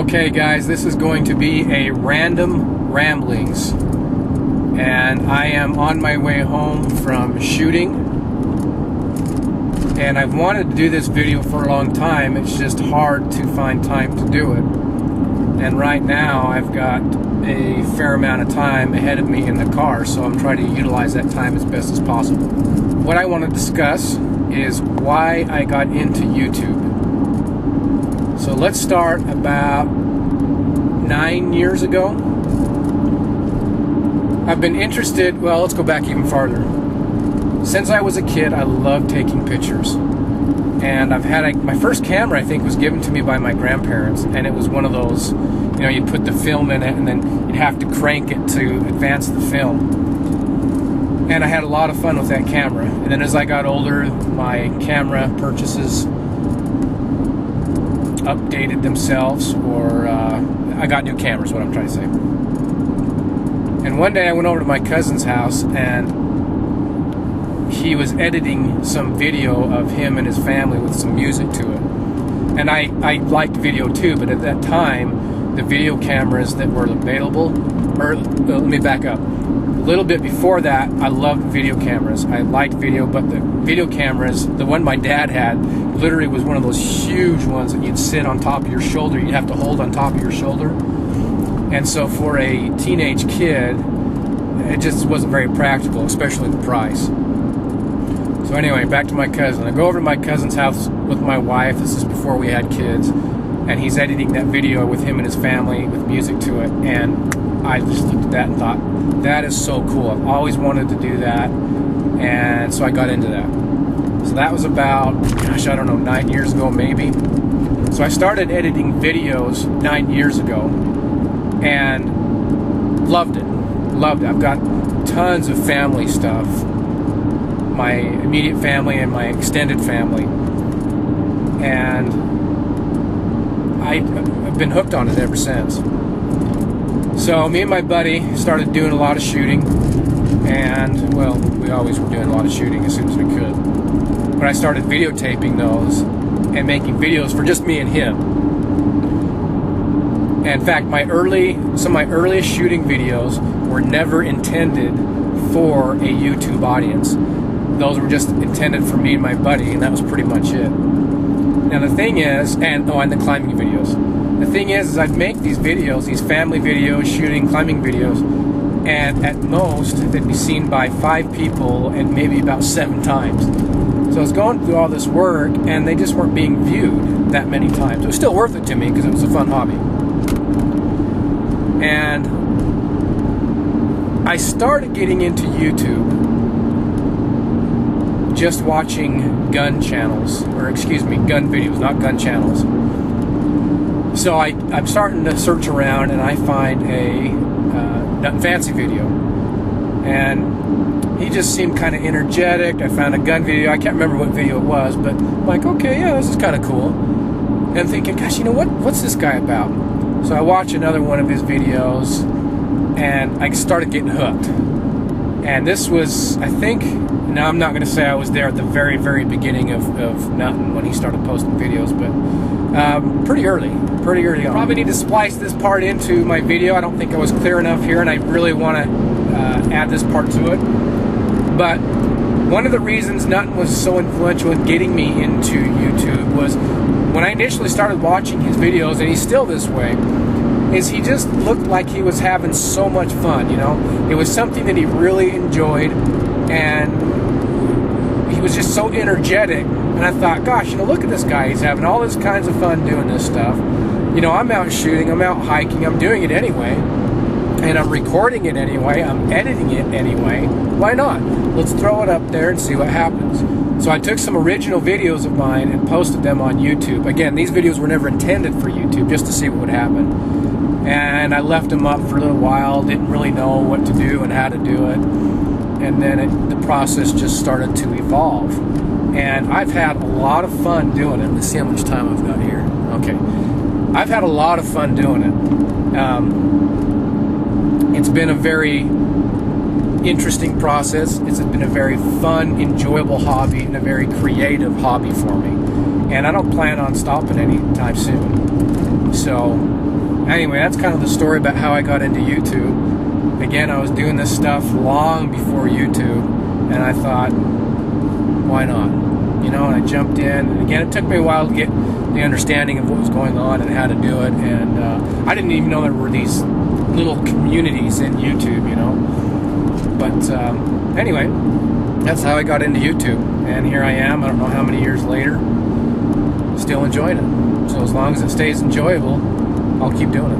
Okay guys, this is going to be a random ramblings, and I am on my way home from shooting, and I've wanted to do this video for a long time. It's just hard to find time to do it, and right now I've got a fair amount of time ahead of me in the car, so I'm trying to utilize that time as best as possible. What I want to discuss is why I got into YouTube. So let's start about 9 years ago. I've been interested, well, let's go back even farther. Since I was a kid, I loved taking pictures. And I've had, my first camera, I think, was given to me by my grandparents. And it was one of those, you know, you'd put the film in it and then you'd have to crank it to advance the film. And I had a lot of fun with that camera. And then as I got older, my camera purchases updated themselves, or I got new cameras, what I'm trying to say. And one day I went over to my cousin's house, and he was editing some video of him and his family with some music to it. And I liked video too, but at that time, the video cameras that were available, or let me back up. A little bit before that, I loved video cameras. I liked video, but the video cameras, the one my dad had, literally was one of those huge ones that you'd sit on top of your shoulder. You'd have to hold on top of your shoulder. And so for a teenage kid, it just wasn't very practical, especially the price. So anyway, back to my cousin. I go over to my cousin's house with my wife. This is before we had kids. And he's editing that video with him and his family with music to it. And I just looked at that and thought, that is so cool. I've always wanted to do that. And so I got into that. So that was about, gosh, I don't know, 9 years ago maybe. So I started editing videos 9 years ago and loved it. Loved it. I've got tons of family stuff. My immediate family and my extended family. And I've been hooked on it ever since. So me and my buddy started doing a lot of shooting, and well, we always were doing a lot of shooting as soon as we could. But I started videotaping those and making videos for just me and him. And in fact, some of my earliest shooting videos were never intended for a YouTube audience. Those were just intended for me and my buddy, and that was pretty much it. Now the thing is, and the climbing videos. The thing is I'd make these videos, these family videos, shooting, climbing videos, and at most they'd be seen by 5 people and maybe about 7 times. So I was going through all this work, and they just weren't being viewed that many times. It was still worth it to me because it was a fun hobby. And I started getting into YouTube just watching gun channels, or excuse me, gun videos, not gun channels. So I'm starting to search around, and I find a Nut and Fancy video, and he just seemed kind of energetic. I found a gun video. I can't remember what video it was, but I'm like, okay, yeah, this is kind of cool. And I'm thinking, gosh, you know what's this guy about? So I watched another one of his videos, and I started getting hooked. And this was, I think, now I'm not going to say I was there at the very, very beginning of Nuttin' when he started posting videos, but pretty early on. Probably need to splice this part into my video. I don't think I was clear enough here, and I really want to add this part to it. But one of the reasons Nuttin' was so influential in getting me into YouTube was when I initially started watching his videos, and he's still this way, is he just looked like he was having so much fun, you know? It was something that he really enjoyed, and he was just so energetic. And I thought, gosh, you know, look at this guy. He's having all this kinds of fun doing this stuff. You know, I'm out shooting, I'm out hiking, I'm doing it anyway. And I'm recording it anyway, I'm editing it anyway. Why not? Let's throw it up there and see what happens. So I took some original videos of mine and posted them on YouTube. Again, these videos were never intended for YouTube, just to see what would happen. And I left them up for a little while, didn't really know what to do and how to do it. And then the process just started to evolve. And I've had a lot of fun doing it. Let's see how much time I've got here. Okay. I've had a lot of fun doing it. It's been a very interesting process. It's been a very fun, enjoyable hobby, and a very creative hobby for me. And I don't plan on stopping anytime soon. So anyway, that's kind of the story about how I got into YouTube. Again, I was doing this stuff long before YouTube, and I thought, why not? And I jumped in. And again, it took me a while to get the understanding of what was going on and how to do it. And I didn't even know there were these little communities in YouTube, But anyway, that's how I got into YouTube. And here I am, I don't know how many years later, still enjoying it. So as long as it stays enjoyable, I'll keep doing it.